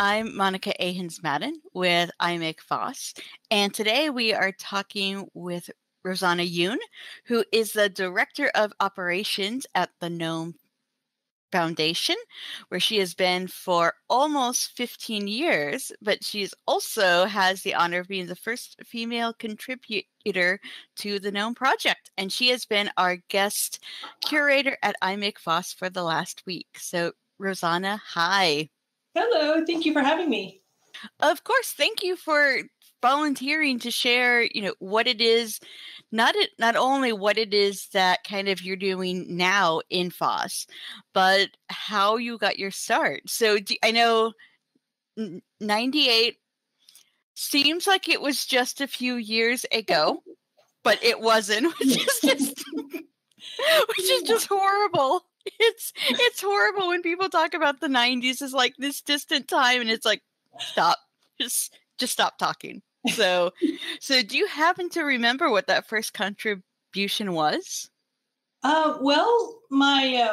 I'm Monica Ahens-Madden with IMakeFOSS, and today we are talking with Rosanna Yuen, who is the Director of Operations at the GNOME Foundation, where she has been for almost 15 years, but she's also has the honor of being the first female contributor to the GNOME project, and she has been our guest curator at IMakeFOSS for the last week. So, Rosanna, hi. Hello, thank you for having me. Of course, thank you for volunteering to share, what it is, not only what it is that kind of you're doing now in FOSS, but how you got your start. So I know 98 seems like it was just a few years ago, but it wasn't, which is just horrible. It's horrible when people talk about the 90s as like this distant time, and it's like, stop, just stop talking. So do you happen to remember what that first contribution was? Well, my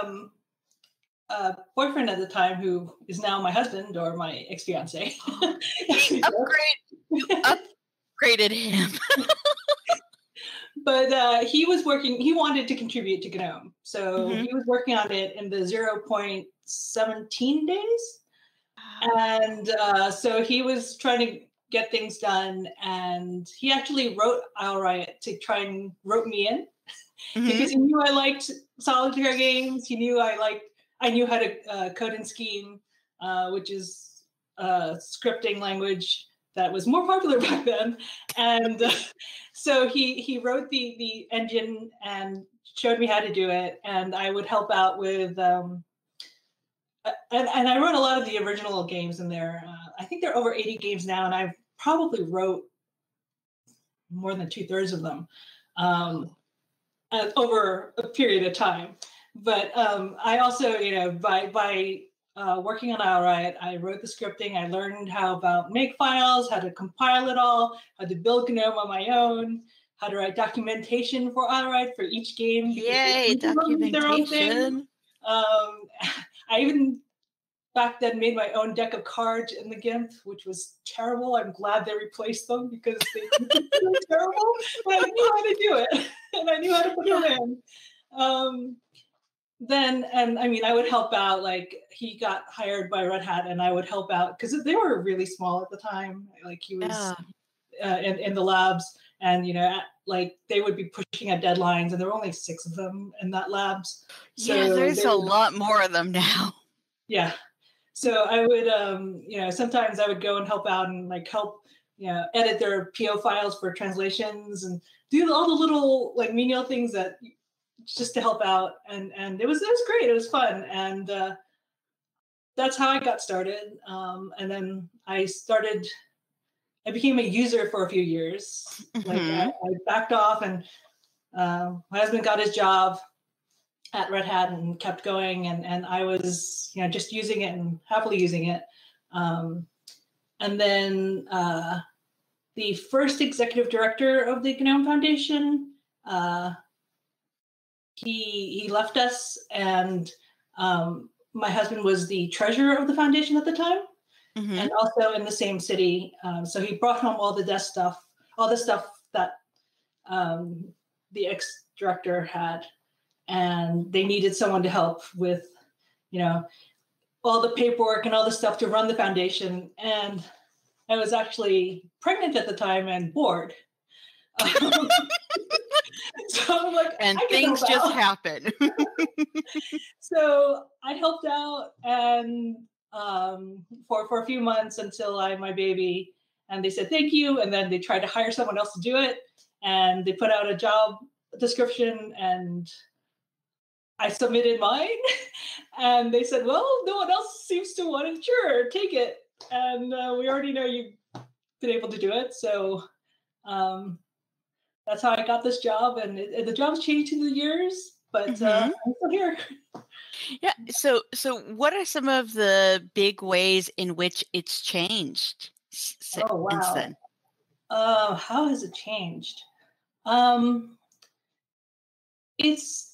boyfriend at the time, who is now my husband or my ex-fiance, you upgraded him. But he was working. He wanted to contribute to GNOME, so he was working on it in the 0.17 days, and so he was trying to get things done, and he actually wrote Riot to try and rope me in because he knew I liked solitaire games. He knew I knew how to code and scheme, which is a scripting language that was more popular back then. And so he wrote the engine and showed me how to do it, and I would help out with and I wrote a lot of the original games in there. I think there are over 80 games now, and I've probably wrote more than 2/3 of them over a period of time. But I also, by working on Riot, I wrote the scripting. I learned how about make files, how to compile it all, how to build GNOME on my own, how to write documentation for Riot for each game. Yay, documentation. I even back then made my own deck of cards in the GIMP, which was terrible. I'm glad they replaced them because they were terrible, but I knew how to do it and I knew how to put them in. I would help out. Like, he got hired by Red Hat, and I would help out because they were really small at the time. Like, he was in the labs, and they would be pushing at deadlines, and there were only 6 of them in that labs. So there's a lot more of them now. Yeah. So I would, sometimes I would go and help out and help, edit their PO files for translations and do all the little menial things that just to help out. And it was great. It was fun. And that's how I got started. And then I became a user for a few years. I backed off, and my husband got his job at Red Hat and kept going, and I was just using it and happily using it. And then the first executive director of the GNOME Foundation, he left us, and my husband was the treasurer of the foundation at the time, and also in the same city. So he brought home all the stuff that the ex-director had. And they needed someone to help with, all the paperwork and all the stuff to run the foundation. And I was actually pregnant at the time and bored. So I'm like, and things just happen. So I helped out and for a few months until I had my baby. And they said, thank you. And then they tried to hire someone else to do it. And they put out a job description, and I submitted mine, and they said, well, no one else seems to want it. Sure, take it. And we already know you've been able to do it. So that's how I got this job. And the job's changed through the years, but I'm still here. Yeah. So what are some of the big ways in which it's changed since then? How has it changed? It's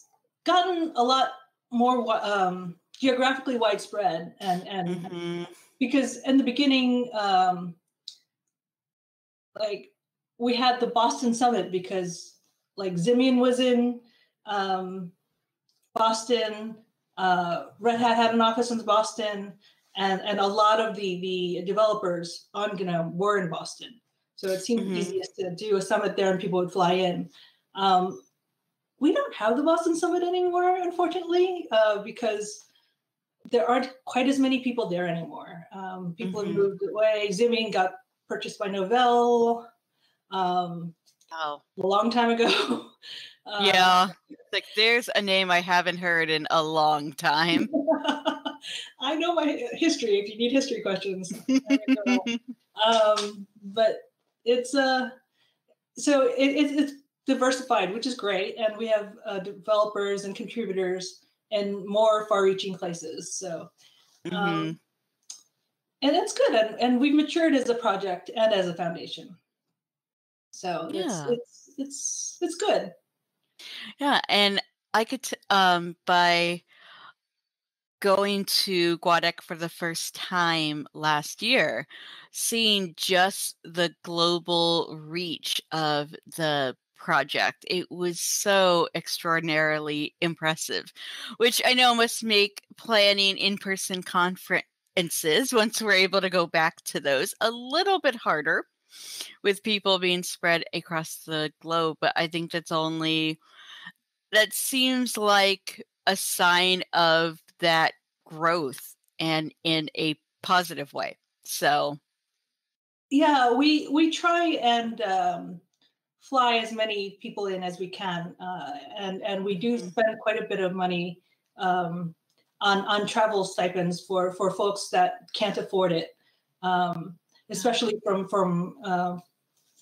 gotten a lot more geographically widespread, and because in the beginning, like we had the Boston Summit because like Zimian was in Boston, Red Hat had an office in Boston, and a lot of the developers on GNOME were in Boston. So it seemed easiest to do a summit there and people would fly in. We don't have the Boston Summit anymore, unfortunately, because there aren't quite as many people there anymore. People have moved away. Zimian got purchased by Novell a long time ago. Yeah, like there's a name I haven't heard in a long time. I know my history if you need history questions. But it's so it's diversified, which is great, and we have developers and contributors in more far-reaching places. So, and it's good, and we've matured as a project and as a foundation. So it's good. Yeah, and I could by going to GWADEC for the first time last year, seeing just the global reach of the project, it was so extraordinarily impressive, which I know must make planning in-person conferences, once we're able to go back to those, a little bit harder with people being spread across the globe. But I think that seems like a sign of that growth and in a positive way. So yeah, we try and fly as many people in as we can, and we do spend quite a bit of money on travel stipends for folks that can't afford it, especially from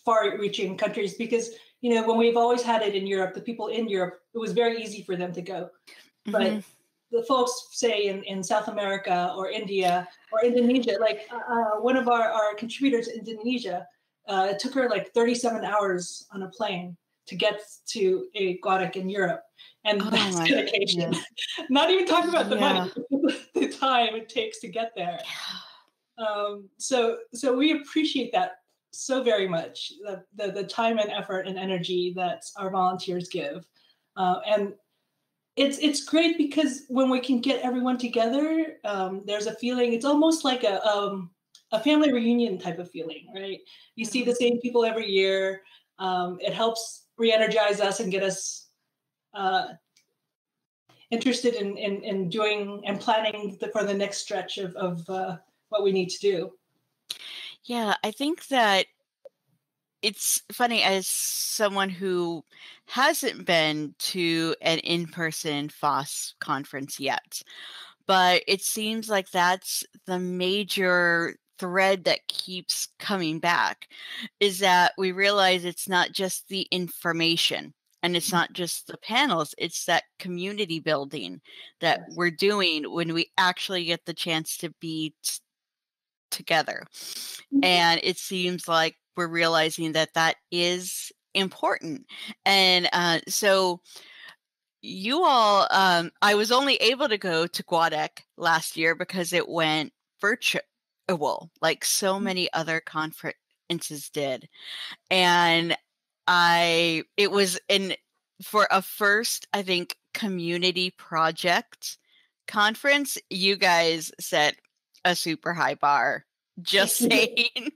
far-reaching countries, because when we've always had it in Europe, the people in Europe, it was very easy for them to go. But the folks, say in South America or India or Indonesia, like one of our contributors in Indonesia, it took her like 37 hours on a plane to get to a GWADEC in Europe. And that's dedication. Not even talking about the money, the time it takes to get there. So we appreciate that so very much, the time and effort and energy that our volunteers give. And it's great because when we can get everyone together, there's a feeling, it's almost like a family reunion type of feeling, right? You see the same people every year. It helps re-energize us and get us interested in doing and planning for the next stretch of what we need to do. Yeah, I think that it's funny, as someone who hasn't been to an in-person FOSS conference yet, but it seems like that's the major thread that keeps coming back, is that we realize it's not just the information and it's not just the panels, it's that community building that we're doing when we actually get the chance to be together. And it seems like we're realizing that is important. And so you all, I was only able to go to GWADEC last year because it went virtual, like so many other conferences did. And it was for a first, I think, community project conference, you guys set a super high bar. Just saying.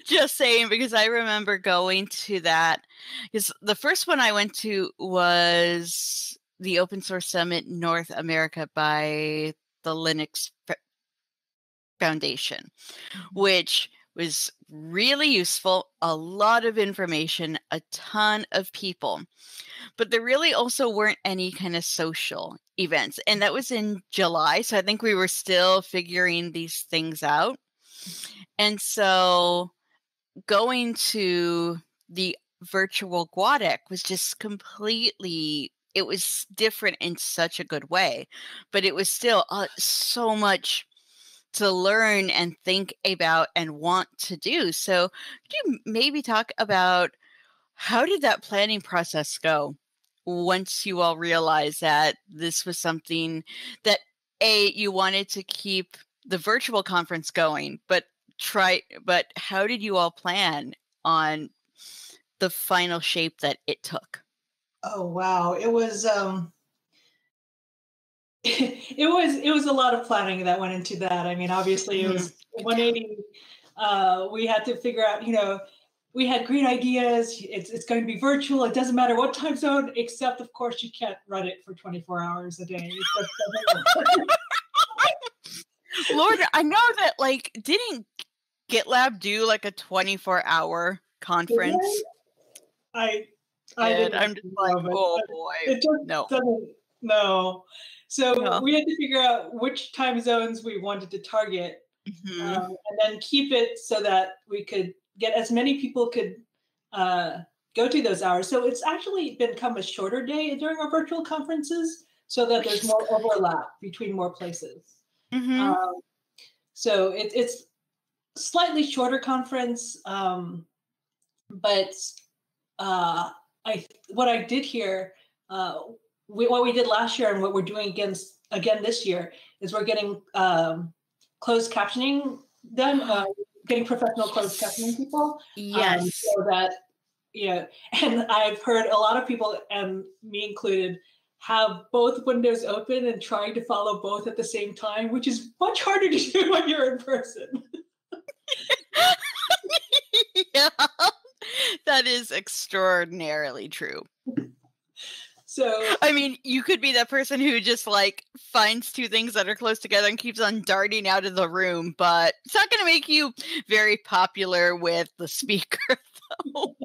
Just saying, because I remember going to that, because the first one I went to was the Open Source Summit North America by the Linux Foundation, which was really useful, a lot of information, a ton of people. But there really also weren't any kind of social events. And that was in July. So I think we were still figuring these things out. And so going to the virtual GWADEC was just completely, it was different in such a good way, but it was still so much to learn and think about and want to do. So could you maybe talk about how did that planning process go once you all realized that this was something that you wanted to keep the virtual conference going, but how did you all plan on the final shape that it took? Oh wow, it was it was a lot of planning that went into that. I mean, obviously it was 180. We had to figure out, we had great ideas. It's going to be virtual. It doesn't matter what time zone, except of course you can't run it for 24 hours a day. Lord, I know that didn't GitLab do like a 24-hour conference? I And didn't I'm just like, know, but oh boy, it just no. doesn't. No. So No. we had to figure out which time zones we wanted to target, and then keep it so that we could get as many people could go to those hours. So it's actually become a shorter day during our virtual conferences, so that there's more overlap between more places. So it's slightly shorter conference, but what I did here, what we did last year and what we're doing again this year is we're getting closed captioning done, getting professional closed captioning people. Yes. So that, and I've heard a lot of people, and me included, have both windows open and trying to follow both at the same time, which is much harder to do when you're in person. Yeah, that is extraordinarily true. So, I mean, you could be that person who just finds two things that are close together and keeps on darting out of the room, but it's not going to make you very popular with the speaker, though.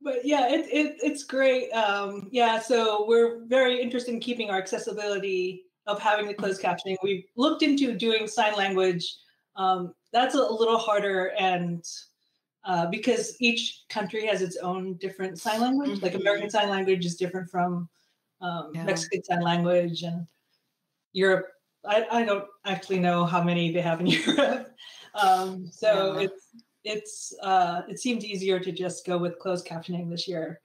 But yeah, it's great. So we're very interested in keeping our accessibility of having the closed captioning. We've looked into doing sign language. That's a little harder, and because each country has its own different sign language. Like American Sign Language is different from Mexican Sign Language, and Europe. I don't actually know how many they have in Europe. It seems easier to just go with closed captioning this year.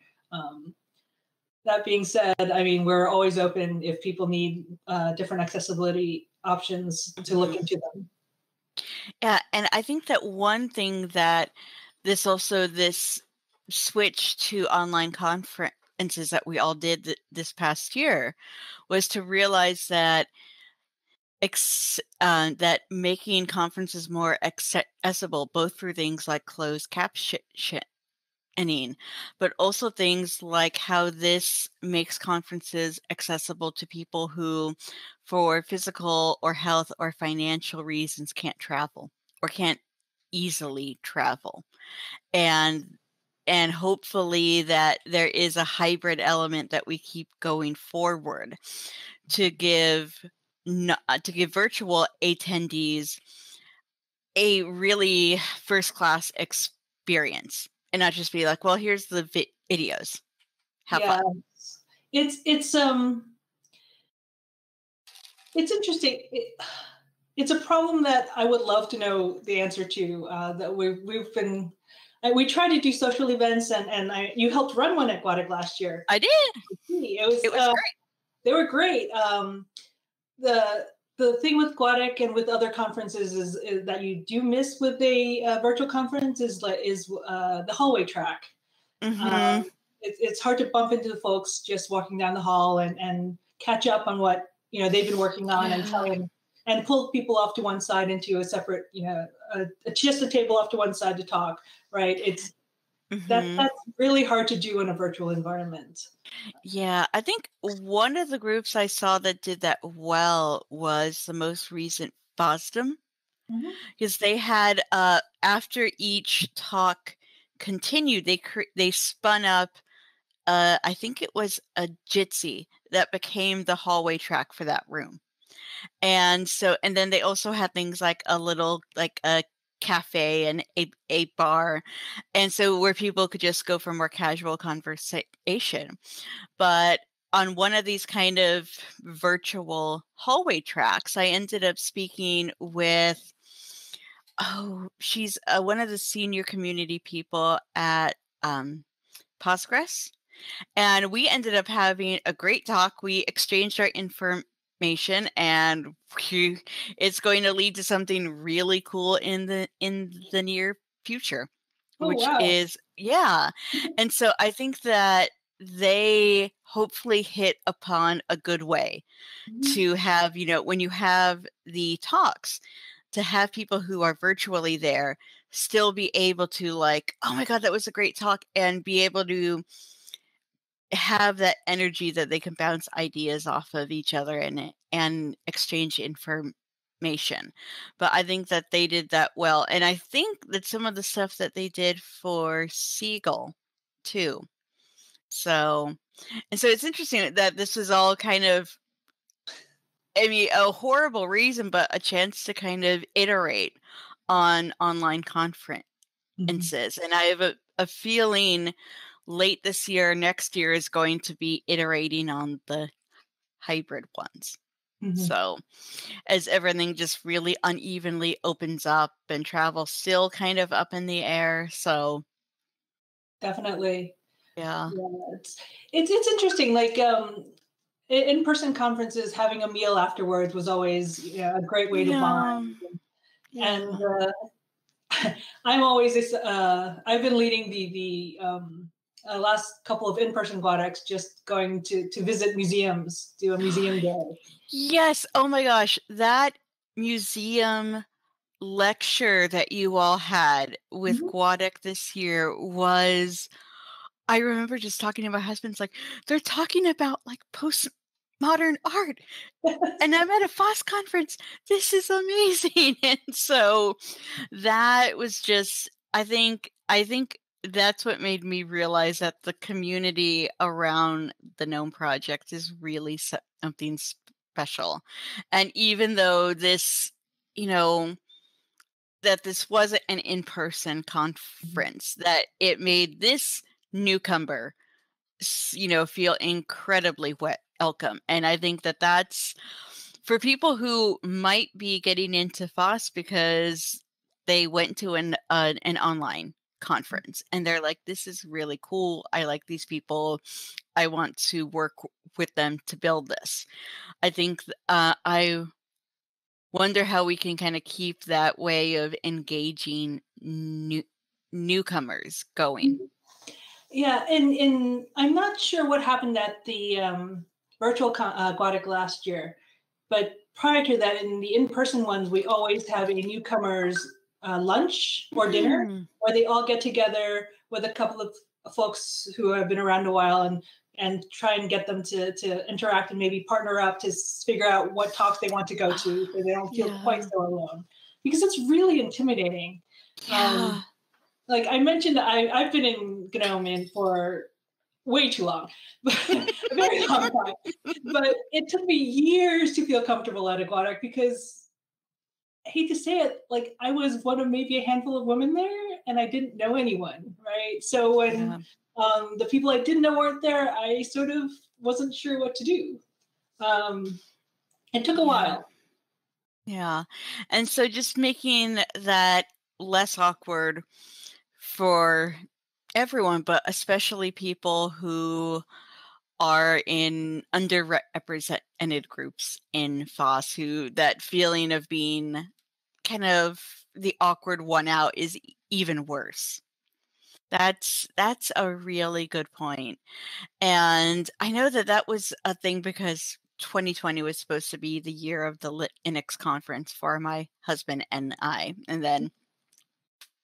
That being said, I mean, we're always open if people need different accessibility options to look into them. Yeah, and I think that one thing that this switch to online conferences that we all did this past year was to realize that that making conferences more accessible, both through things like closed captioning, but also things like how this makes conferences accessible to people who, for physical or health or financial reasons, can't travel or can't easily travel. And hopefully that there is a hybrid element that we keep going forward to give virtual attendees a really first class experience and not just be like, well, here's the videos. Have fun. It's interesting. It's a problem that I would love to know the answer to. That we tried to do social events, and you helped run one at Guadalajara last year. I did. It was great. They were great. The thing with Guadalajara and with other conferences is that you do miss with a virtual conference is the hallway track. It's hard to bump into the folks just walking down the hall and catch up on what they've been working on and pull people off to one side into a separate, just a table off to one side to talk, right? That's really hard to do in a virtual environment. Yeah, I think one of the groups I saw that did that well was the most recent FOSDEM, because they had after each talk continued, they spun up. I think it was a Jitsi that became the hallway track for that room. And then they also had things like a cafe and a bar. And so where people could just go for more casual conversation. But on one of these kind of virtual hallway tracks, I ended up speaking with, she's one of the senior community people at Postgres. And we ended up having a great talk. We exchanged our information and it's going to lead to something really cool in the near future, Oh, which wow. is, yeah. And so I think that they hopefully hit upon a good way Mhm. to have, when you have the talks, to have people who are virtually there still be able to, like, oh my God, that was a great talk, and be able to have that energy that they can bounce ideas off of each other and exchange information. But I think that they did that well. And I think that some of the stuff that they did for Siegel too. So, and so it's interesting that this was all kind of, I mean, a horrible reason, but a chance to kind of iterate on online conferences. Mhm. And I have a feeling late this year, next year is going to be iterating on the hybrid ones. Mhm. So as everything just really unevenly opens up and travel still kind of up in the air. So Definitely. yeah. Yeah, it's interesting. Like in-person conferences, having a meal afterwards was always, a great way to bond. Yeah. And Yeah. I'm always this. I've been leading the last couple of in-person Guadecs, just going to visit museums, do a museum day. Yes. Oh my gosh. That museum lecture that you all had with Mhm. Guadec this year was, I remember just talking to my husband, it's like, they're talking about like postmodern art. And I'm at a FOSS conference. This is amazing. And so that was just, I think that's what made me realize that the community around the GNOME project is really something special. And even though this, you know, that this wasn't an in-person conference, that it made this newcomer, feel incredibly welcome. And I think that that's for people who might be getting into FOSS because they went to an online conference and they're like, this is really cool. I like these people. I want to work with them to build this. I think I wonder how we can kind of keep that way of engaging newcomers going. Yeah, and I'm not sure what happened at the virtual Guadec last year, but prior to that, in the in-person ones, we always have a newcomers lunch or dinner Hmm. where they all get together with a couple of folks who have been around a while and try and get them to interact and maybe partner up to figure out what talks they want to go to so they don't feel quite Yeah. so alone, because it's really intimidating. Yeah. Like I mentioned, I've been in GNOME for way too long, but a very long time. But it took me years to feel comfortable at Aquatic because I hate to say it, like I was one of maybe a handful of women there, and I didn't know anyone, right? So when Yeah. the people I didn't know weren't there, I sort of wasn't sure what to do. Um, it took a Yeah. while. Yeah. And so just making that less awkward for everyone, but especially people who are in underrepresented groups in FOSS, who that feeling of being kind of the awkward one out is even worse. That's a really good point. And I know that that was a thing because 2020 was supposed to be the year of the Linux conference for my husband and I. And then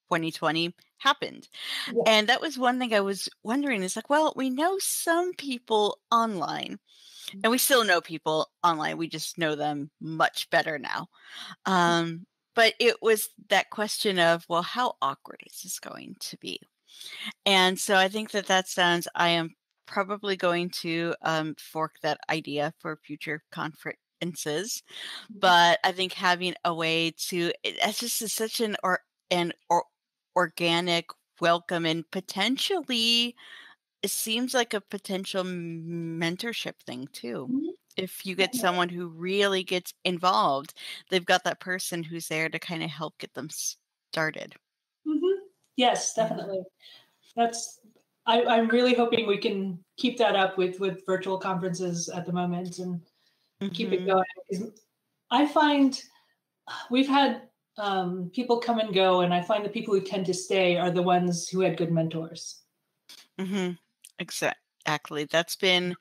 2020 happened. Yeah. And that was one thing I was wondering is like, well, we know some people online and we still know people online. We just know them much better now. But it was that question of, well, how awkward is this going to be? And so I think that that sounds, I am probably going to fork that idea for future conferences. But I think having a way to, it's just is such an organic welcome and potentially, it seems like a potential mentorship thing too. Mhm. If you get someone who really gets involved, they've got that person who's there to kind of help get them started. Mhm. Yes, Yeah. definitely. That's I'm really hoping we can keep that up with virtual conferences at the moment, and keep it Mm-hmm. going. 'Cause I find we've had people come and go, and I find the people who tend to stay are the ones who had good mentors. Mm-hmm. Exactly. That's been,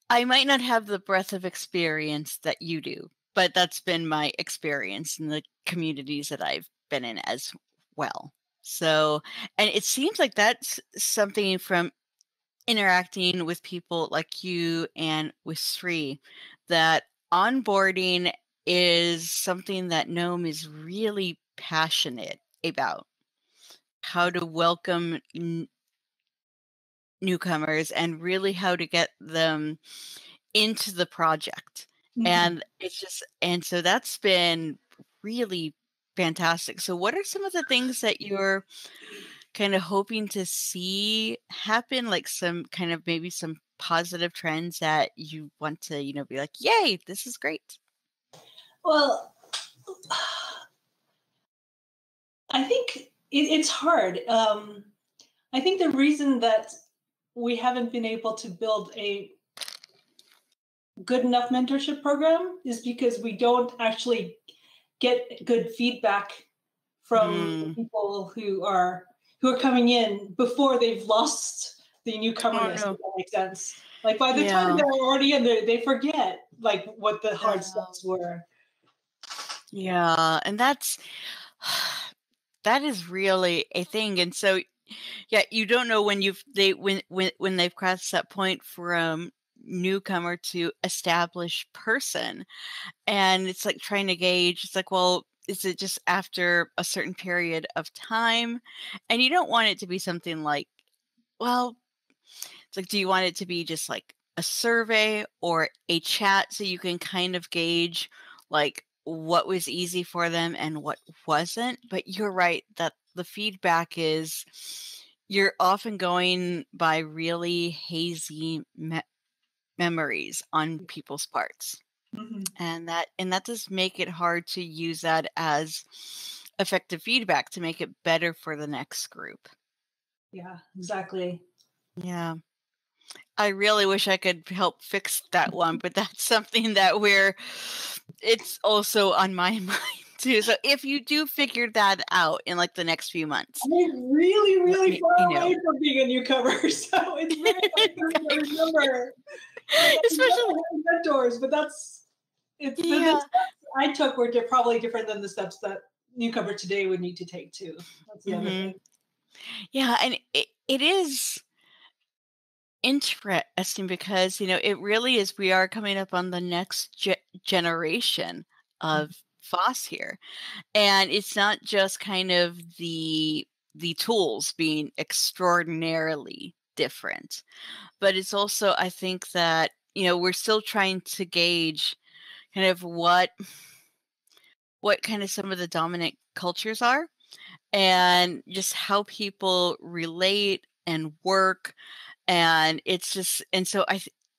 I might not have the breadth of experience that you do, but that's been my experience in the communities that I've been in as well. So, and it seems like that's something from interacting with people like you and with Sri, that onboarding is something that GNOME is really passionate about. How to welcome newcomers and really how to get them into the project. Mhm. And it's just, and so that's been really fantastic. So, what are some of the things that you're kind of hoping to see happen, like some kind of maybe some positive trends that you want to, be like, yay, this is great. Well, I think it's hard. I think the reason that we haven't been able to build a good enough mentorship program is because we don't actually get good feedback from the Mm. people who are coming in before they've lost the Oh newcomerness, no. if that makes sense. Like by the time Yeah. they're already in there, they forget like what the hard Yeah. steps were. Yeah. And that's that is really a thing. And so yeah, you don't know when when they've crossed that point from newcomer to established person. And it's like trying to gauge, it's like, well, is it just after a certain period of time? And you don't want it to be something like, well, it's like, do you want it to be just like a survey or a chat so you can kind of gauge like what was easy for them and what wasn't? But you're right that the feedback is you're often going by really hazy memories on people's parts. Mhm. And that does make it hard to use that as effective feedback to make it better for the next group. Yeah, exactly. Yeah. I really wish I could help fix that one, but that's something that it's also on my mind too. So if you do figure that out in like the next few months, I'm really, let really me far know. away from being a newcomer, so it's very hard for me to remember. Like I Especially, remember having mentors, but the yeah, steps I took were probably different than the steps that newcomer today would need to take too. That's the other hmm thing. yeah, and it is interesting because it really is. We are coming up on the next generation of FOSS here, and it's not just kind of the tools being extraordinarily different, but it's also, I think that we're still trying to gauge kind of what kind of some of the dominant cultures are, and just how people relate and work. And it's just, and so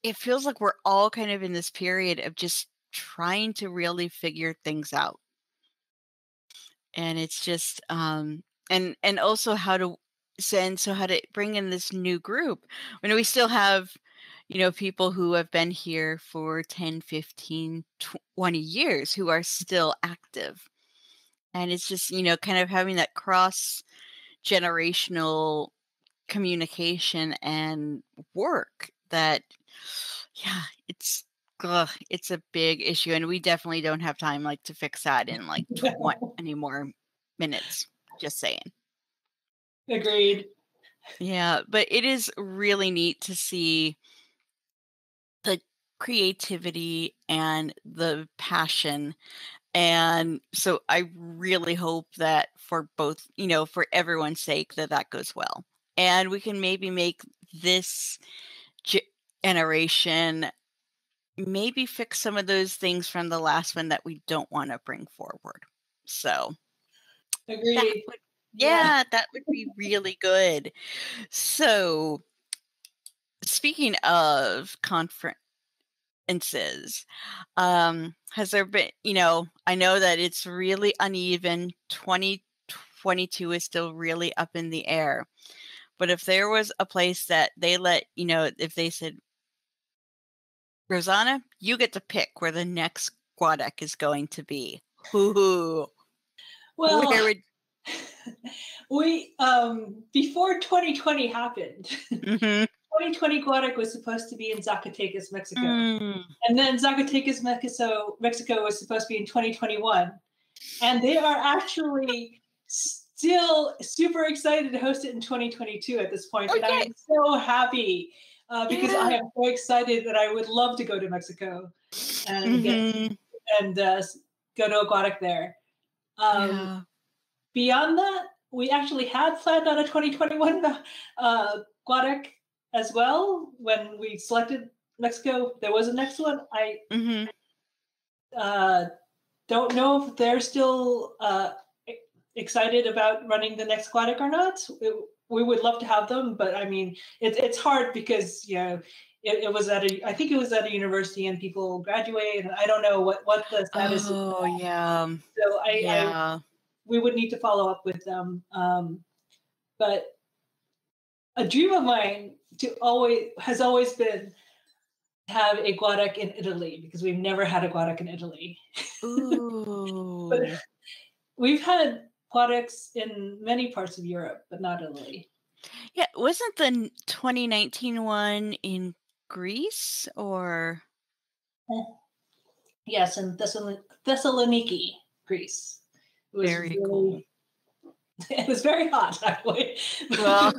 it feels like we're all kind of in this period of just trying to really figure things out. And it's just and also how to send, so how to bring in this new group when we still have people who have been here for 10, 15, 20 years who are still active. And it's just kind of having that cross generational communication and work that, yeah, it's a big issue, and we definitely don't have time like to fix that in like 20 more minutes, just saying. Agreed. Yeah, but it is really neat to see the creativity and the passion. And so I really hope that for both, for everyone's sake, that that goes well. And we can maybe make this ge- generation maybe fix some of those things from the last one that we don't want to bring forward. So that Agreed. would, Yeah. yeah, that would be really good. So speaking of conferences, has there been, I know that it's really uneven. 2022 is still really up in the air. But if there was a place that they let, if they said, Rosanna, you get to pick where the next Guadek is going to be. Who? Well, Where would? we before 2020 happened, Mhm. 2020 Guadek was supposed to be in Zacatecas, Mexico. Mm. And then Zacatecas, Mexico was supposed to be in 2021. And they are actually still super excited to host it in 2022 at this point. And I Okay. am so happy because I Yeah. am so excited that I would love to go to Mexico and Mhm. go to Aquatic there. Yeah. Beyond that, we actually had planned on a 2021 Aquatic as well. When we selected Mexico, there was a next one. I Mhm. uh, don't know if they're still excited about running the next Aquatic or not. We would love to have them, but I mean, it's hard because it was I think it was at a university and people graduate, and I don't know what the status is. Oh, yeah. So Yeah. we would need to follow up with them. But a dream of mine has always been to have a Guadec in Italy because we've never had a Guadec in Italy. But Ooh. we've had Guadecs in many parts of Europe, but not Italy. Yeah, wasn't the 2019 one in Greece or? Yes, in Thessaloniki, Greece. It was Very cool. it was very hot actually. Well,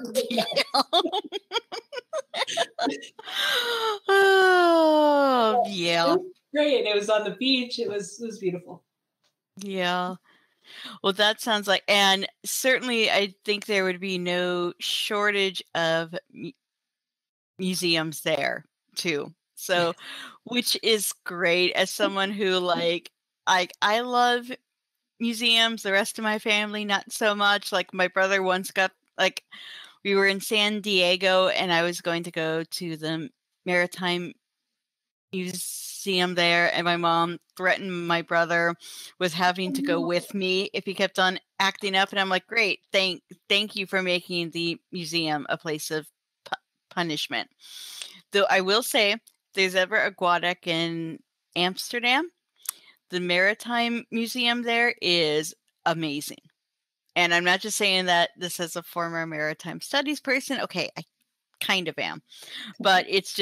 oh, It yeah. was great. It was on the beach. It was beautiful. Yeah. Well, that sounds like, and certainly I think there would be no shortage of museums there too. So, which is great as someone who I love museums, the rest of my family not so much. Like my brother once got we were in San Diego and I was going to go to the Maritime Museum there, and my mom threatened my brother with having to go with me if he kept on acting up, and I'm like, great, thank you for making the museum a place of punishment. Though I will say, if there's ever a Guadec in Amsterdam, the Maritime Museum there is amazing. And I'm not just saying that this as a former maritime studies person. Okay, I kind of am. But it's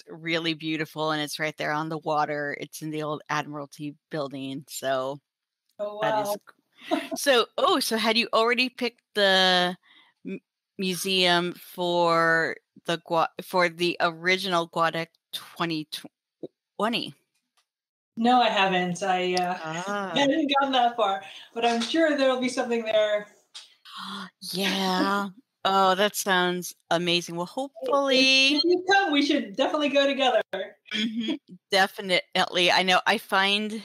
really beautiful and it's right there on the water. It's in the old Admiralty building. So Oh that is wow. so had you already picked the museum for the original Guadec 2020? No, I haven't. I haven't gotten that far, but I'm sure there'll be something there. Yeah. Oh, that sounds amazing. Well, hopefully. If you come, we should definitely go together. Mhm, definitely. I know I find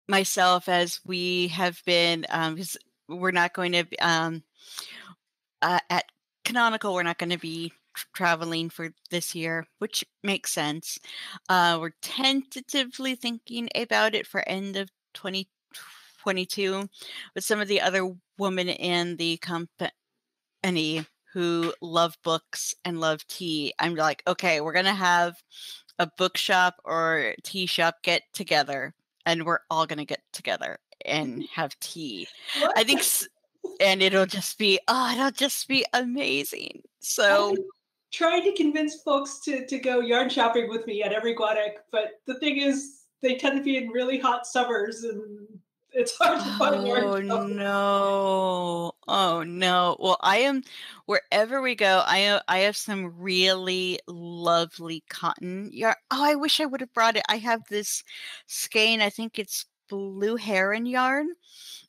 myself as we have been, 'cause we're not going to at Canonical, we're not going to be traveling for this year, which makes sense. We're tentatively thinking about it for end of 2022, but some of the other women in the company who love books and love tea, I'm like, okay, we're going to have a bookshop or tea shop get together and we're all going to get together and have tea. What? I think and it'll just be amazing. So trying to convince folks to go yarn shopping with me at every Guadec, but the thing is, they tend to be in really hot summers, and it's hard to find yarn shopping. no. Oh no. Well, I am wherever we go, I have some really lovely cotton yarn. Oh, I wish I would have brought it. I have this skein, I think it's blue heron yarn.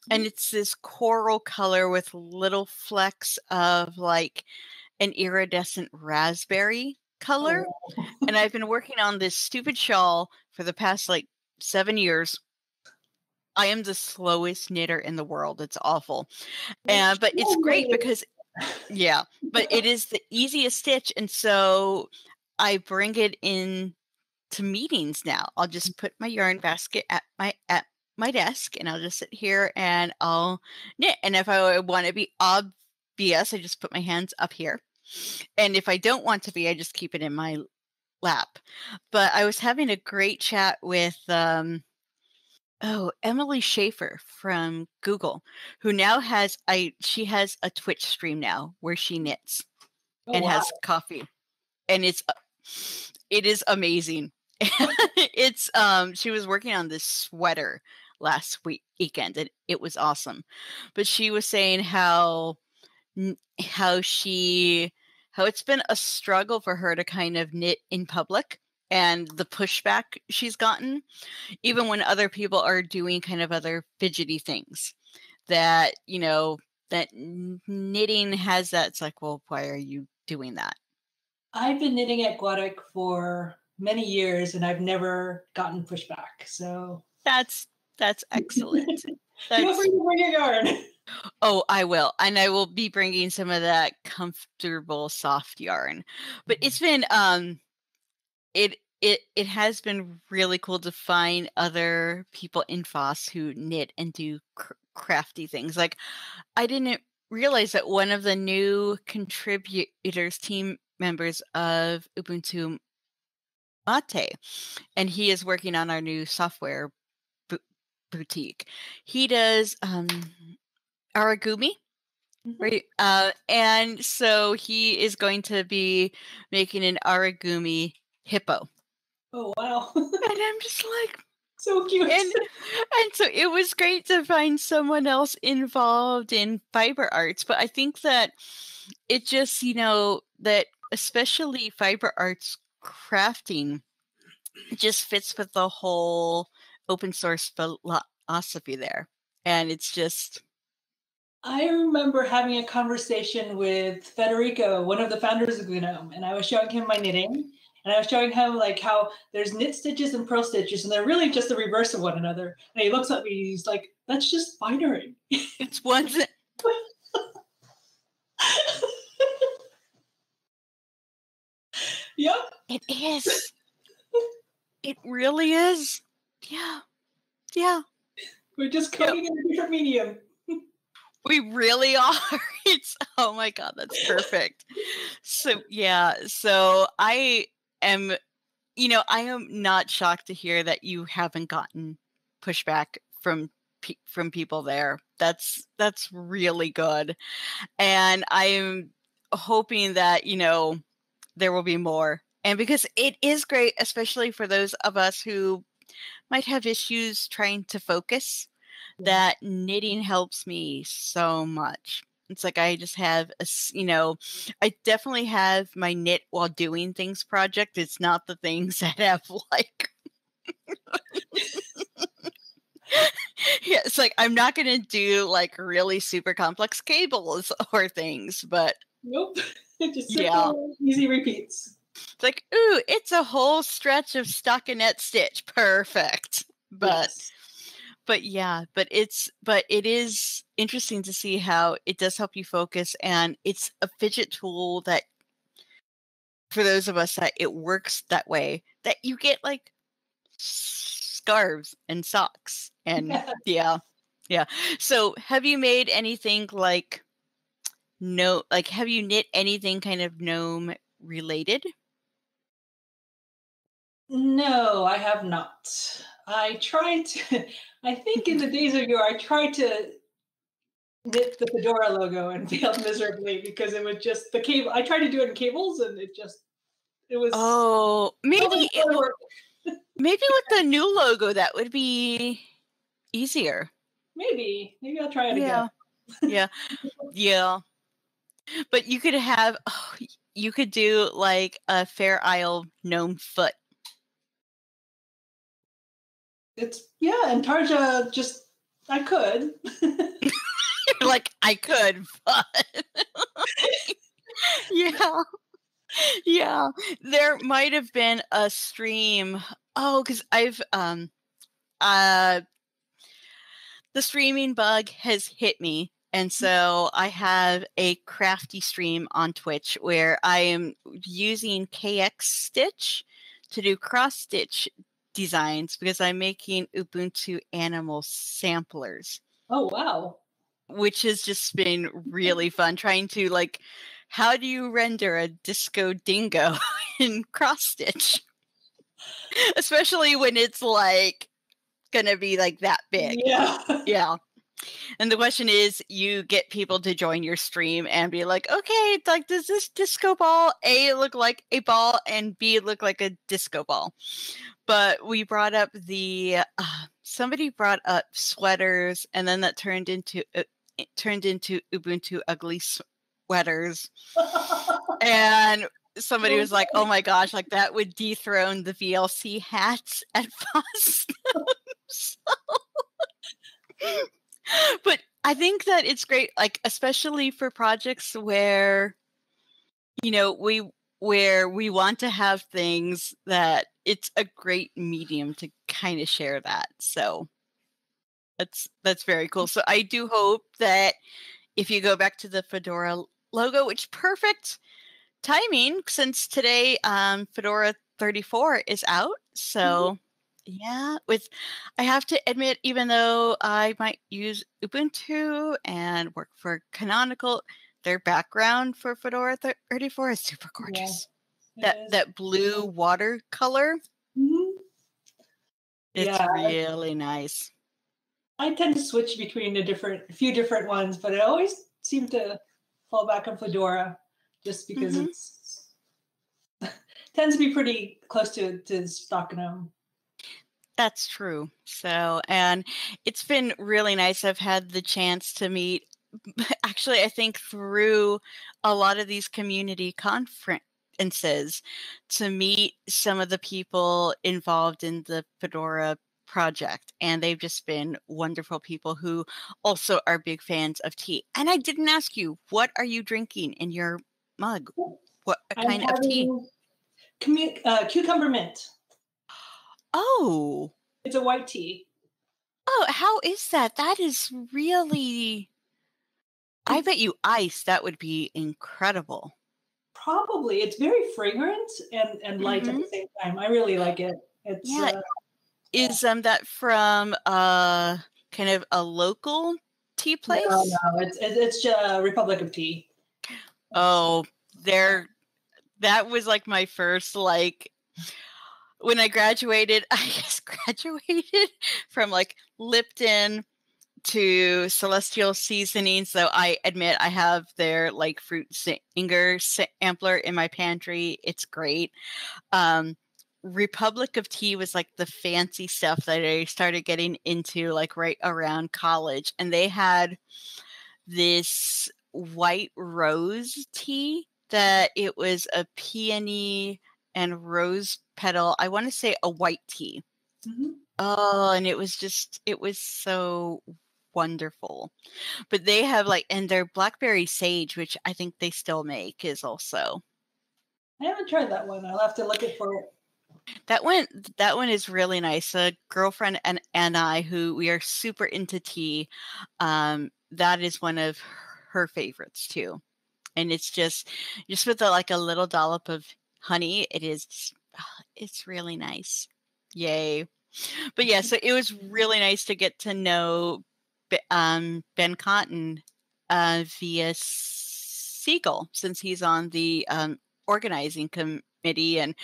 And it's this coral color with little flecks of like an iridescent raspberry color. Oh, And I've been working on this stupid shawl for the past 7 years. I am the slowest knitter in the world. It's awful. But it's great because yeah, but it is the easiest stitch, and so I bring it in to meetings now. I'll just put my yarn basket at my desk, and I'll just sit here and I'll knit. And if I want to be obvious, I just put my hands up here. And if I don't want to be, I just keep it in my lap. But I was having a great chat with Emily Schaefer from Google, who now she has a Twitch stream now where she knits Oh, and wow. has coffee, and it is amazing. It's she was working on this sweater last weekend, and it was awesome. But she was saying how it's been a struggle for her to kind of knit in public, and the pushback she's gotten, even when other people are doing kind of other fidgety things, that, that knitting has that. It's like, well, why are you doing that? I've been knitting at Guadalajara for many years, and I've never gotten pushback. So That's excellent. feel free to bring your yarn. Oh, I will. And I will be bringing some of that comfortable soft yarn. But it's been it has been really cool to find other people in FOSS who knit and do crafty things. Like, I didn't realize that one of the new contributors, team members of Ubuntu Mate, and he is working on our new software boutique. He does origami. Right. And so he is going to be making an origami hippo. Oh, wow. And I'm just like, so cute. And so it was great to find someone else involved in fiber arts. But I think that it just, that especially fiber arts crafting just fits with the whole open source philosophy there. And it's just... I remember having a conversation with Federico, one of the founders of GNOME, and I was showing him my knitting, and I was showing him like how there's knit stitches and purl stitches, and they're really just the reverse of one another. And he looks at me, he's like, "That's just binary." It's one. Yep. It is. It really is. Yeah. Yeah. We're just coding in a different medium. We really are. Oh my God, that's perfect. So yeah, so I am not shocked to hear that you haven't gotten pushback from people there. That's really good. And I'm hoping that, there will be more. And because it is great, especially for those of us who might have issues trying to focus, that knitting helps me so much. It's like I just have I definitely have my knit while doing things project. It's not the things that have like yeah, it's like I'm not going to do like really super complex cables or things, but nope. Just simple, easy repeats. It's like, ooh, it's a whole stretch of stockinette stitch. Perfect. But it is interesting to see how it does help you focus, and it's a fidget tool that, for those of us that it works that way, that you get like scarves and socks and yeah. So have you made anything like have you knit anything kind of GNOME related? No, I have not. I tried to, I think in the days of yore, I tried to knit the Fedora logo and failed miserably because it would just, the cable, I tried to do it in cables and it was. Oh, maybe maybe with the new logo, that would be easier. Maybe I'll try it again. Yeah. But you could have, you could do like a Fair Isle gnome foot. And Tarja I could. Like, I could, but yeah. There might have been a stream. Oh, because I've the streaming bug has hit me. And so I have a crafty stream on Twitch where I am using KX Stitch to do cross stitch designs because I'm making Ubuntu animal samplers. Oh, wow. Which has just been really fun, trying to like how do you render a disco dingo in cross stitch? Especially when it's like gonna be like that big. Yeah. Yeah. And the question is, you get people to join your stream and be like, okay, like, does this disco ball A look like a ball and B look like a disco ball? But we brought up somebody brought up sweaters, and then that turned into Ubuntu ugly sweaters. And somebody was like, oh my gosh, like that would dethrone the VLC hats at FOSS. But I think that it's great, like, especially for projects where, where we want to have things that it's a great medium to kind of share that. So that's very cool. So I do hope that if you go back to the Fedora logo, which perfect timing since today Fedora 34 is out. So yeah, I have to admit, even though I might use Ubuntu and work for Canonical, their background for Fedora 34 is super gorgeous. Yeah, that blue watercolor. Mm-hmm. It's really nice. I tend to switch between a few different ones, but I always seem to fall back on Fedora just because it's tends to be pretty close to stock GNOME. That's true. So, and it's been really nice. I've had the chance to meet, actually, I think through a lot of these community conferences, to meet some of the people involved in the Fedora project. And they've just been wonderful people who also are big fans of tea. And I didn't ask you, what are you drinking in your mug? What kind of tea? Cucumber mint. Oh. It's a white tea. Oh, how is that? That is really... I bet you ice, that would be incredible. Probably. It's very fragrant and light at the same time. I really like it. It's is that from kind of a local tea place? No, it's Republic of Tea. Oh, that was like my first, like, when I graduated, from like Lipton to Celestial Seasonings. So I admit I have their like fruit singer sampler in my pantry. It's great. Republic of Tea was like the fancy stuff that I started getting into like right around college. And they had this white rose tea that it was a peony and rose petal. I want to say a white tea. Oh, and it was so wonderful. But they have like, and their blackberry sage, which I think they still make, is also. I haven't tried that one. I'll have to look it for it. That one is really nice. A girlfriend and I, who we are super into tea, that is one of her favorites too. And it's just with like a little dollop of honey. It's really nice. Yay. But yeah, so it was really nice to get to know Ben Cotton via Siegel, since he's on the organizing committee, and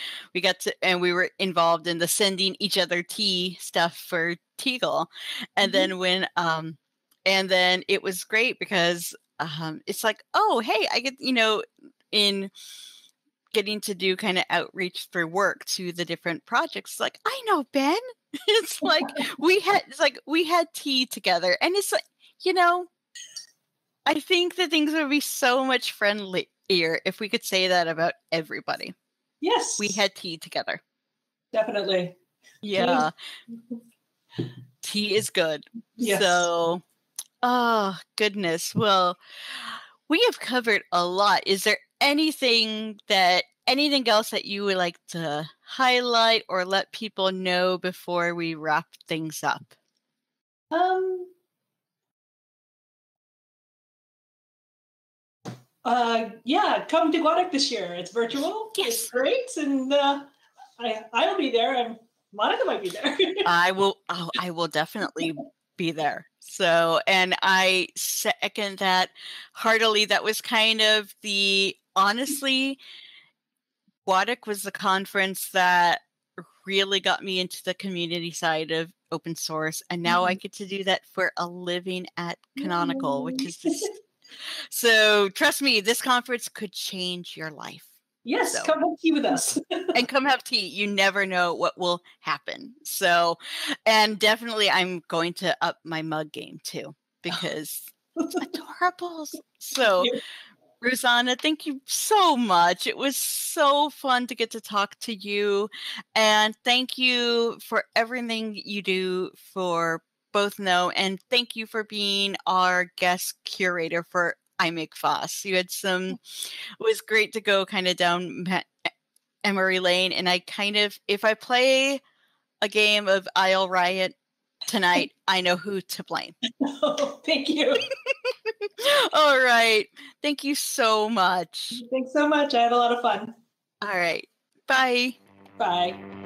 we were involved in the sending each other tea stuff for Teagle. And then and then it was great because it's like, oh, hey, I get, in getting to do kind of outreach for work to the different projects. Like, I know Ben. It's like we had tea together, and it's like, I think that things would be so much friendlier if we could say that about everybody. Yes, we had tea together. Definitely. Yeah, tea is good. Yes. So, oh goodness. Well, we have covered a lot. Is there anything else that you would like to highlight or let people know before we wrap things up? Yeah, come to Guadalajara this year. It's virtual. Yes. It's great, and I'll be there, and Monica might be there. I will definitely be there. So, and I second that heartily. That was kind of honestly, WADC was the conference that really got me into the community side of open source. And now I get to do that for a living at Canonical, which is just, so trust me, this conference could change your life. Yes, So, come have tea with us. and come have tea. You never know what will happen. So, and definitely I'm going to up my mug game too, because it's adorable. So, Rosanna, thank you so much. It was so fun to get to talk to you. And thank you for everything you do for both GNOME. And thank you for being our guest curator for IMakeFOSS. You had it was great to go kind of down Emery Lane. And I if I play a game of Isle Riot tonight, I know who to blame. Oh, thank you. All right. Thank you so much. Thanks so much. I had a lot of fun. All right. Bye. Bye.